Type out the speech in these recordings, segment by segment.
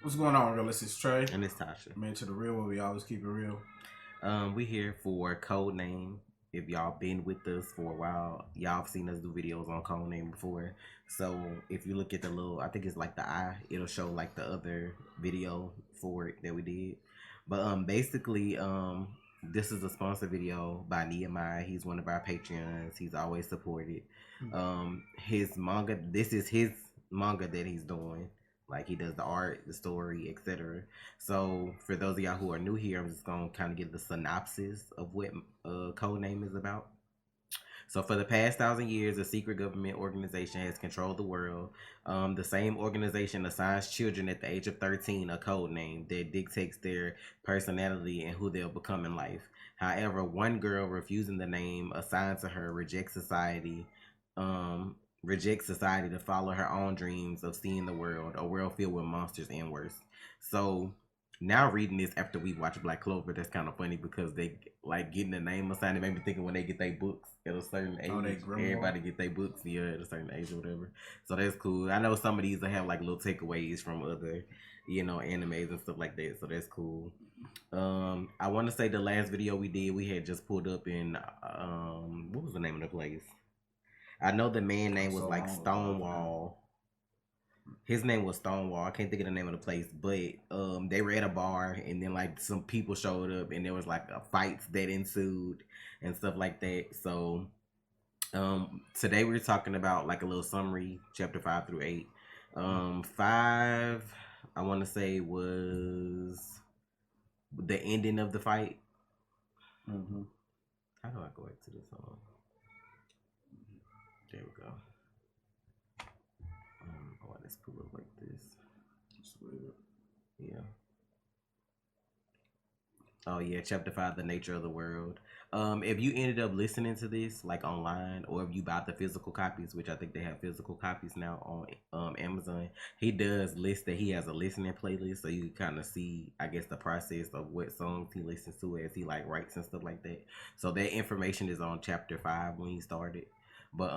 What's going on, real? This is Trey. And it's Tasha. Man, to the real where we always keep it real. We here for Codename. If y'all been with us for a while, y'all have seen us do videos on Codename before. So if you look at the little, I think it's like the eye, it'll show like the other video for it that we did. But basically, this is a sponsored video by Nehemiah. He's one of our Patreons. He's always supported. His manga. This is his manga that he's doing. Like he does the art, the story, etc. So for those of y'all who are new here, I'm just gonna kind of give the synopsis of what Codename is about. So for the past 1,000 years, a secret government organization has controlled the world. The same organization assigns children at the age of 13 a code name that dictates their personality and who they'll become in life. However, one girl refusing the name assigned to her um, rejects society to follow her own dreams of seeing the world, a world filled with monsters and worse. So now reading this after we watched Black Clover, that's kind of funny because they like getting the name assigned. It made me thinking when they get their books at a certain age, everybody get their books at a certain age or whatever. So that's cool. I know some of these will have like little takeaways from other, animes and stuff like that. So that's cool. I want to say the last video we did, we had just pulled up in what was the name of the place? I know the man name was like Stonewall. His name was Stonewall. I can't think of the name of the place, but they were at a bar and then like some people showed up and there was like a fights that ensued and stuff like that. So today we're talking about like a little summary, chapter 5 through 8. 5, I want to say was the ending of the fight. Mm-hmm. How do I go back to this song? There we go. Oh, let's pull up like this. Yeah. Oh yeah, chapter 5, the nature of the world. If you ended up listening to this like online, or if you bought the physical copies, which I think they have physical copies now on Amazon, he does list that he has a listening playlist, so you can kind of see, I guess, the process of what songs he listens to as he like writes and stuff like that. So that information is on chapter 5 when he started. But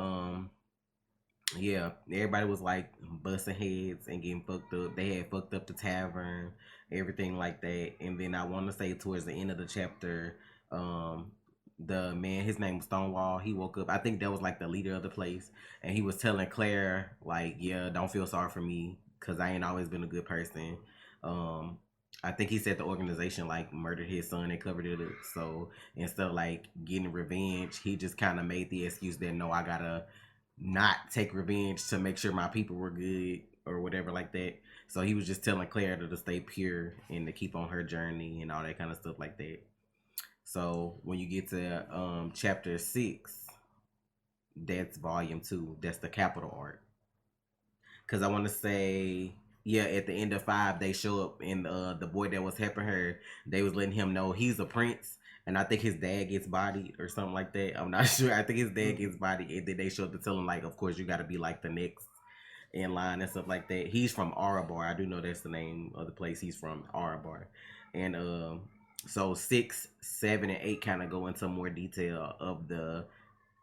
yeah, everybody was like busting heads and getting fucked up. They had fucked up the tavern, everything like that. And then I want to say towards the end of the chapter, the man, his name was Stonewall. He woke up. I think that was like the leader of the place, and he was telling Claire like, "Yeah, don't feel sorry for me, cause I ain't always been a good person." Um, I think he said the organization like murdered his son and covered it up. So instead of like getting revenge, he just kind of made the excuse that no, I gotta not take revenge to make sure my people were good or whatever like that. So he was just telling Claire to stay pure and to keep on her journey and all that kind of stuff like that. So when you get to chapter 6, that's volume 2. That's the capital art. Because I want to say, yeah, at the end of 5, they show up and the boy that was helping her, they was letting him know he's a prince. And I think his dad gets bodied or something like that. I'm not sure. I think his dad gets bodied. And then they show up to tell him, like, of course, you got to be like the next in line and stuff like that. He's from Arabar. I do know that's the name of the place he's from, Arabar. And so 6, 7, and 8 kind of go into more detail of the,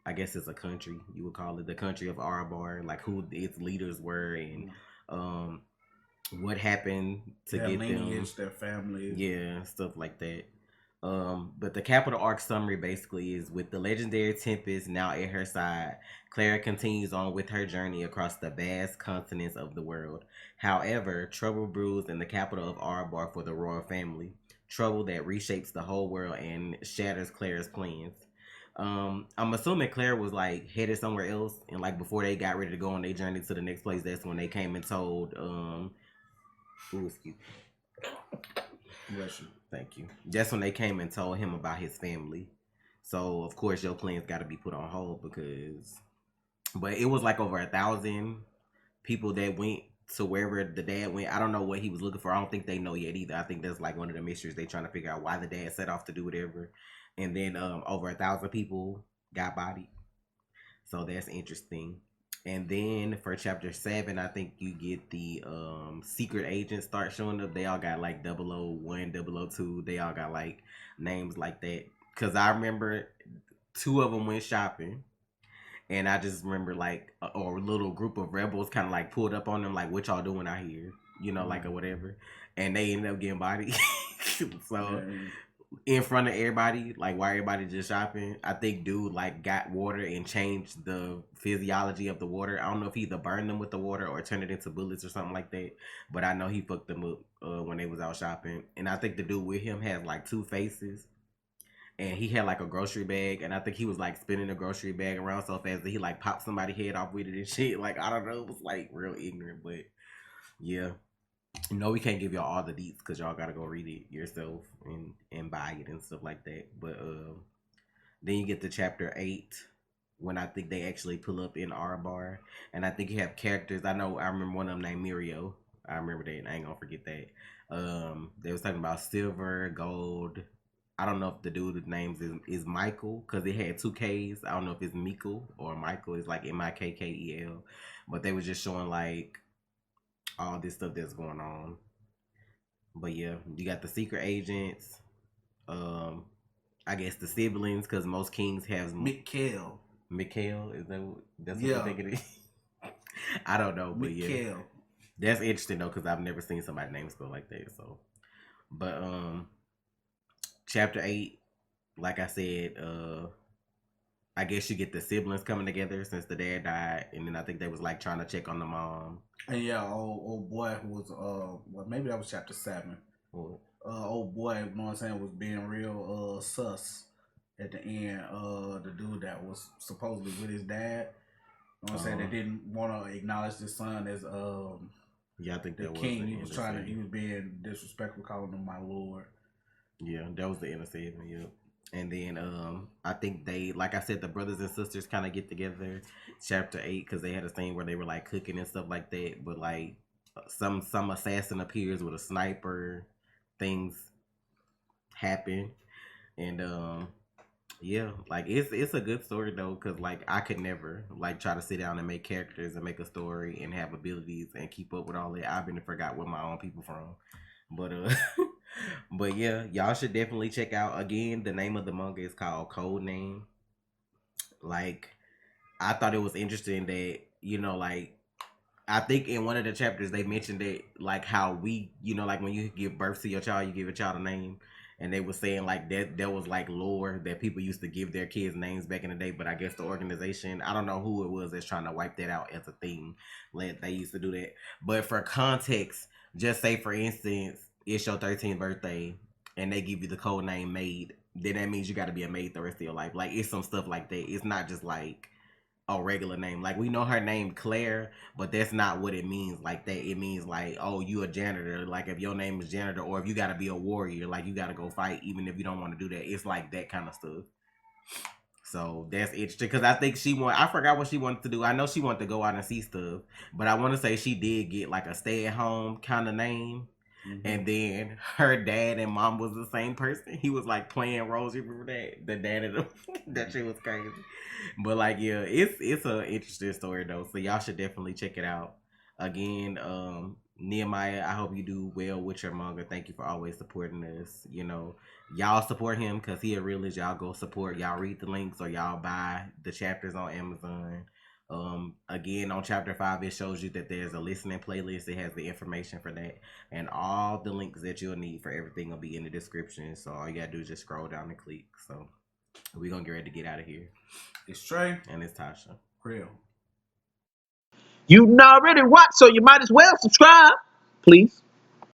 I guess it's a country, you would call it, the country of Arabar, like who its leaders were and um what happened to their get lineage, them, their family. yeah, stuff like that. But the capital arc summary basically is with the legendary Tempest now at her side, Clara continues on with her journey across the vast continents of the world. However, trouble brews in the capital of Arabar for the royal family, trouble that reshapes the whole world and shatters Clara's plans. I'm assuming Claire was like headed somewhere else, and like before they got ready to go on their journey to the next place, that's when they came and told ooh, excuse Bless you. Thank you. That's when they came and told him about his family. So of course your plans got to be put on hold because, but it was like over 1,000 people that went to wherever the dad went. I don't know what he was looking for. I don't think they know yet either. I think that's like one of the mysteries they trying to figure out why the dad set off to do whatever. And then over 1,000 people got bodied. So that's interesting. And then for chapter 7, I think you get the secret agents start showing up. They all got like 001, 002. They all got like names like that. Cause I remember 2 of them went shopping, and I just remember like a little group of rebels kind of like pulled up on them, like, "What y'all doing out here?" like or whatever, and they ended up getting bodied. So Yeah. in front of everybody, like while everybody just shopping, I think dude like got water and changed the physiology of the water. I don't know if he either burned them with the water or turned it into bullets or something like that. But I know he fucked them up when they was out shopping. And I think the dude with him has like two faces. And he had like a grocery bag, and I think he was like spinning the grocery bag around so fast that he like popped somebody's head off with it and shit. Like I don't know, it was like real ignorant, but yeah. No, we can't give y'all all the deets because y'all gotta go read it yourself and buy it and stuff like that. But then you get to chapter 8 when I think they actually pull up in our bar, and I think you have characters. I remember one of them named Mirio. I remember that. And I ain't gonna forget that. They was talking about silver, gold. I don't know if the dude's names is Michael because it had two K's. I don't know if it's Michael or Michael. It's like Mikel, but they was just showing like all this stuff that's going on. But yeah, you got the secret agents. Um, I guess the siblings, because most kings have Mikhail. Mikhail. Is that's what Yeah. you think it is? I don't know, but yeah, Mikhail. that's interesting though, because I've never seen somebody name spelled like that. So, but chapter 8, like I said, I guess you get the siblings coming together since the dad died, and then I think they was like trying to check on the mom. And yeah, old boy who was well, maybe that was chapter 7. What? Old boy, you know what I'm saying, was being real sus at the end. The dude that was supposedly with his dad, you know what I'm saying, they didn't want to acknowledge his son as yeah, I think the that king. was He was trying to, he was being disrespectful, calling him my lord. Yeah, that was the inner seven. Yeah. And then I think they, like I said, the brothers and sisters kind of get together, chapter 8, because they had a scene where they were like cooking and stuff like that. But like some assassin appears with a sniper, things happen, and yeah, like it's a good story though, because like I could never like try to sit down and make characters and make a story and have abilities and keep up with all that. I've been forgot where my own people from, but but yeah, y'all should definitely check out. Again, the name of the manga is called CODENAME. Like, I thought it was interesting that, like, I think in one of the chapters they mentioned that, like, how we, like when you give birth to your child, you give a child a name. And they were saying like that there was like lore that people used to give their kids names back in the day, but I guess the organization, I don't know who it was that's trying to wipe that out as a thing. Like they used to do that. But for context, just say for instance, it's your 13th birthday and they give you the code name maid, then that means you got to be a maid the rest of your life. Like it's some stuff like that. It's not just like a regular name. Like we know her name Claire, but that's not what it means like that. It means like, oh, you a janitor. Like if your name is janitor, or if you gotta be a warrior, like you gotta go fight even if you don't want to do that. It's like that kind of stuff. So that's interesting because I think I forgot what she wanted to do. I know she wanted to go out and see stuff, but I want to say she did get like a stay at home kind of name. Mm-hmm. And then her dad and mom was the same person. He was like playing roles. You remember that? The dad of that shit was crazy. But like, yeah, it's an interesting story though. So y'all should definitely check it out. Again, Nehemiah, I hope you do well with your manga. Thank you for always supporting us. Y'all support him because he a realist. Y'all go support. Y'all read the links or y'all buy the chapters on Amazon. Again, on chapter 5, it shows you that there's a listening playlist. It has the information for that, and all the links that you'll need for everything will be in the description. So all you gotta do is just scroll down and click. So we're gonna get ready to get out of here. It's Trey and it's Tasha. Real. You already watched, so you might as well subscribe, please.